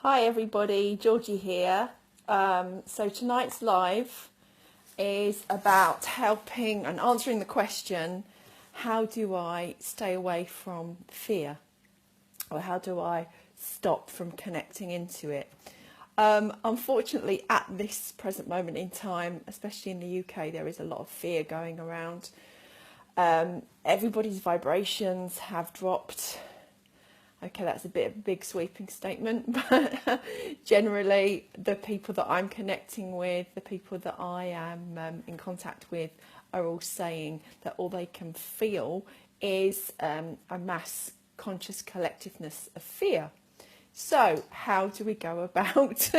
Hi everybody, Georgie here. So tonight's live is about helping and answering the question, how do I stay away from fear? Or how do I stop from connecting into it? Unfortunately, at this present moment in time, especially in the UK, there is a lot of fear going around. Everybody's vibrations have dropped. Okay, that's a bit of a big sweeping statement, but generally the people that I'm connecting with, the people that I am in contact with are all saying that all they can feel is a mass conscious collectiveness of fear. So how do we go about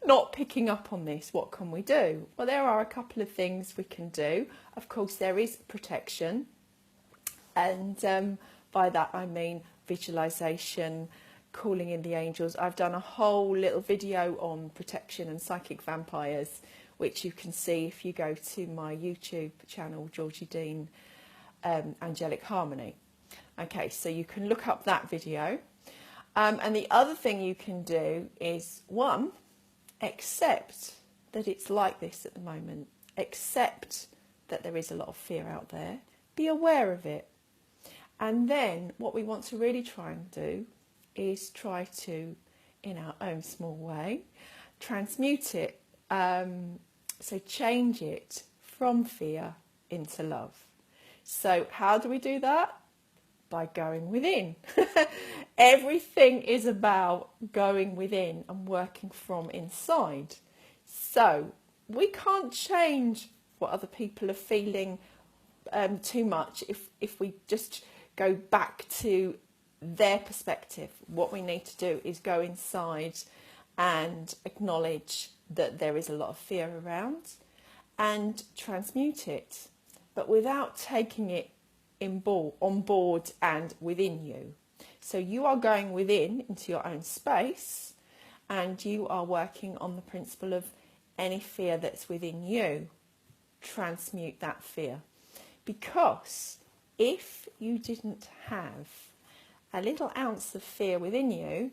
not picking up on this? What can we do? Well, there are a couple of things we can do. Of course, there is protection, and by that I mean visualization, calling in the angels. I've done a whole little video on protection and psychic vampires, which you can see if you go to my YouTube channel, Georgie Dean Angelic Harmony. Okay, so you can look up that video. And the other thing you can do is, one, accept that it's like this at the moment. Accept that there is a lot of fear out there. Be aware of it. And then what we want to really try and do is try to, in our own small way, transmute it. So change it from fear into love. So how do we do that? By going within. Everything is about going within and working from inside. So we can't change what other people are feeling too much if we just go back to their perspective. What we need to do is go inside and acknowledge that there is a lot of fear around and transmute it, but without taking it on board and within you. So you are going within into your own space, and you are working on the principle of any fear that's within you, transmute that fear. Because if you didn't have a little ounce of fear within you,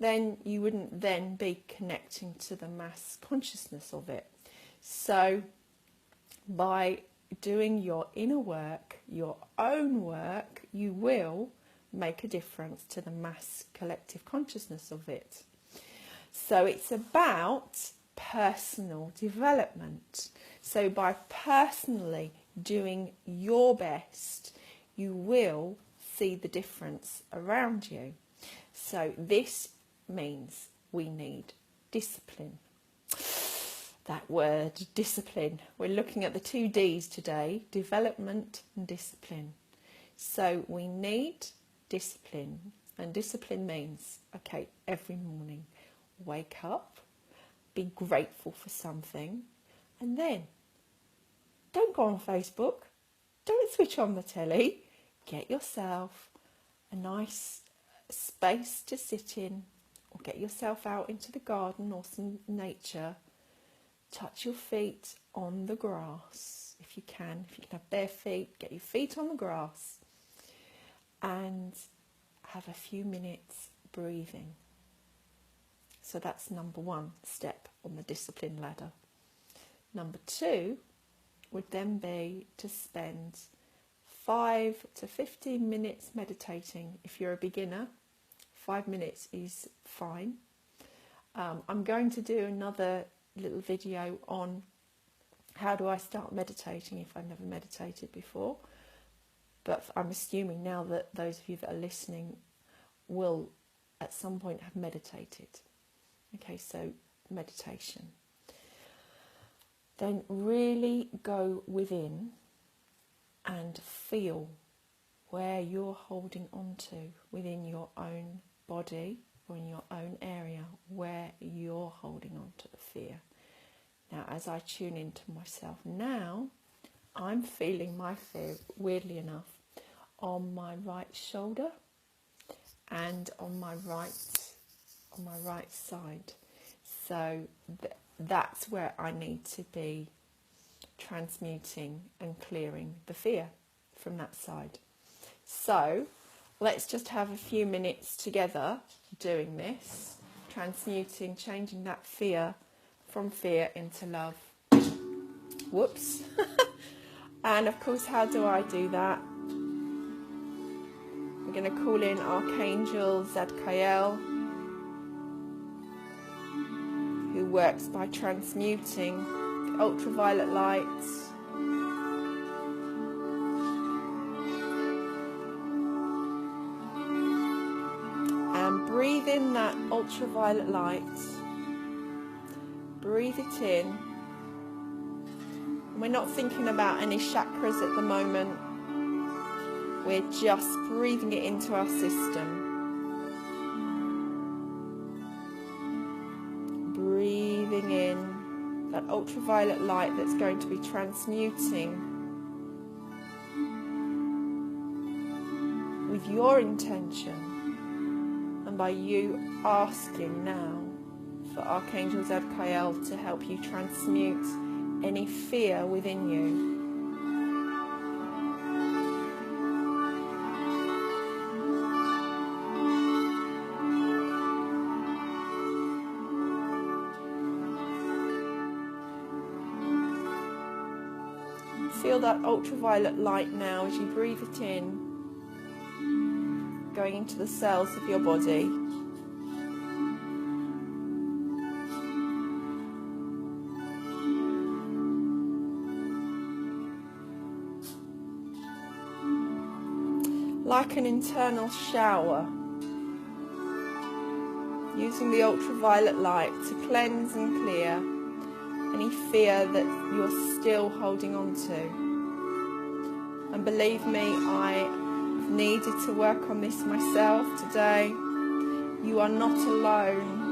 then you wouldn't then be connecting to the mass consciousness of it. So by doing your inner work, your own work, you will make a difference to the mass collective consciousness of it. So it's about personal development. So by personally doing your best, you will see the difference around you. So this means we need discipline. That word, discipline. We're looking at the 2 Ds today, development and discipline. So we need discipline, and discipline means, okay, every morning, wake up, be grateful for something, and then don't go on Facebook, don't switch on the telly, get yourself a nice space to sit in, or get yourself out into the garden or some nature. Touch your feet on the grass if you can. If you can have bare feet, get your feet on the grass and have a few minutes breathing. So that's number 1 step on the discipline ladder. Number 2 would then be to spend 5 to 15 minutes meditating. If you're a beginner, 5 minutes is fine. I'm going to do another little video on how do I start meditating if I've never meditated before, but I'm assuming now that those of you that are listening will at some point have meditated. Okay, so meditation. Then really go within and feel where you're holding on to within your own body or in your own area, where you're holding on to the fear. Now, as I tune into myself now, I'm feeling my fear, weirdly enough, on my right shoulder and on my right side. So that's where I need to be transmuting and clearing the fear from that side. So let's just have a few minutes together doing this, transmuting, changing that fear from fear into love. Whoops. And of course, how do I do that? We're going to call in Archangel Zadkiel, who works by transmuting the ultraviolet light. And breathe in that ultraviolet light. Breathe it in. We're not thinking about any chakras at the moment. We're just breathing it into our system. Breathing in that ultraviolet light that's going to be transmuting with your intention, and by you asking now for Archangel Zadkiel to help you transmute any fear within you. Feel that ultraviolet light now as you breathe it in, going into the cells of your body. Like an internal shower, using the ultraviolet light to cleanse and clear any fear that you're still holding on to. And believe me, I needed to work on this myself today. You are not alone.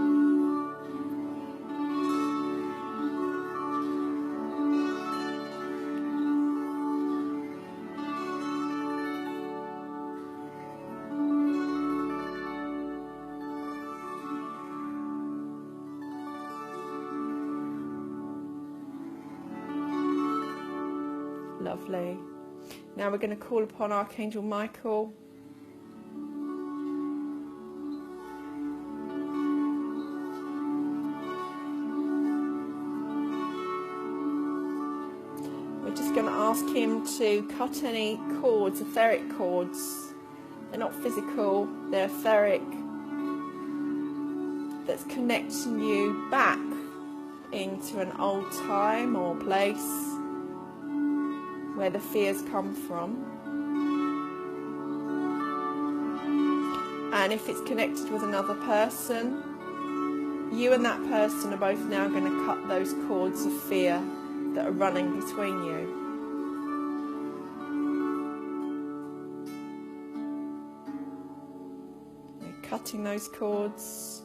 Lovely. Now we're going to call upon Archangel Michael. We're just going to ask him to cut any cords, etheric cords. They're not physical, they're etheric. That's connecting you back into an old time or place where the fears come from. And if it's connected with another person, you and that person are both now going to cut those cords of fear that are running between you. You're cutting those cords.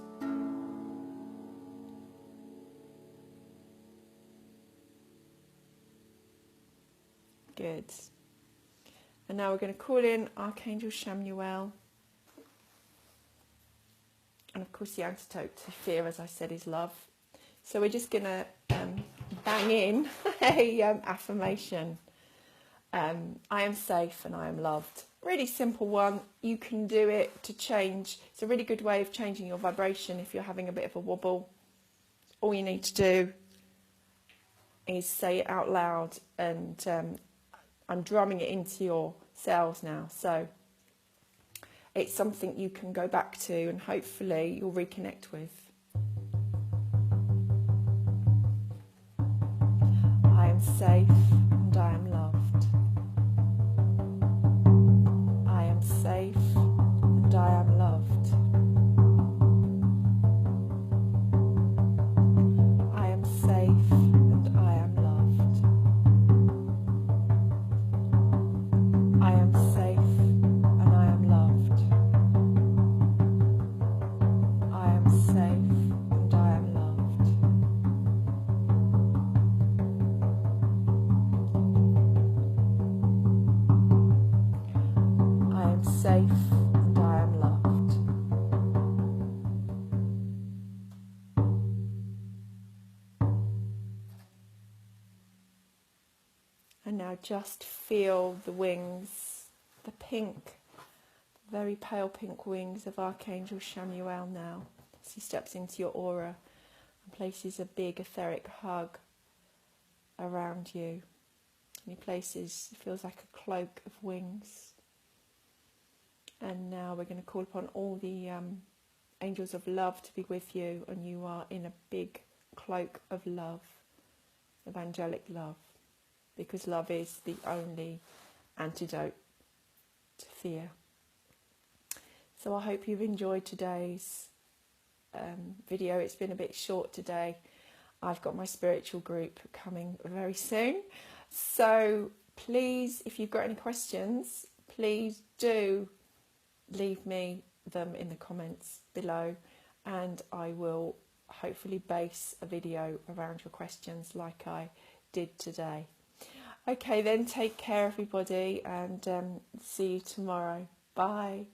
Good. And now we're going to call in Archangel Shamuel. And of course the antidote to fear, as I said, is love. So we're just going to bang in a affirmation. I am safe and I am loved. Really simple one. You can do it to change. It's a really good way of changing your vibration if you're having a bit of a wobble. All you need to do is say it out loud, and I'm drumming it into your cells now. So it's something you can go back to and hopefully you'll reconnect with. I am safe and I am loved. I am safe and I am loved. I am safe and I am loved. I am safe and I am loved. I am safe and I am loved. I am safe and I am loved. And now just feel the wings, the pink, very pale pink wings of Archangel Shamuel now, So he steps into your aura and places a big etheric hug around you. And he places, it feels like a cloak of wings. And now we're going to call upon all the angels of love to be with you, and you are in a big cloak of love, of angelic love, because love is the only antidote to fear. So I hope you've enjoyed today's video. It's been a bit short today. I've got my spiritual group coming very soon. So please, if you've got any questions, please do leave me them in the comments below, and I will hopefully base a video around your questions like I did today. Okay then, take care everybody, and see you tomorrow. Bye.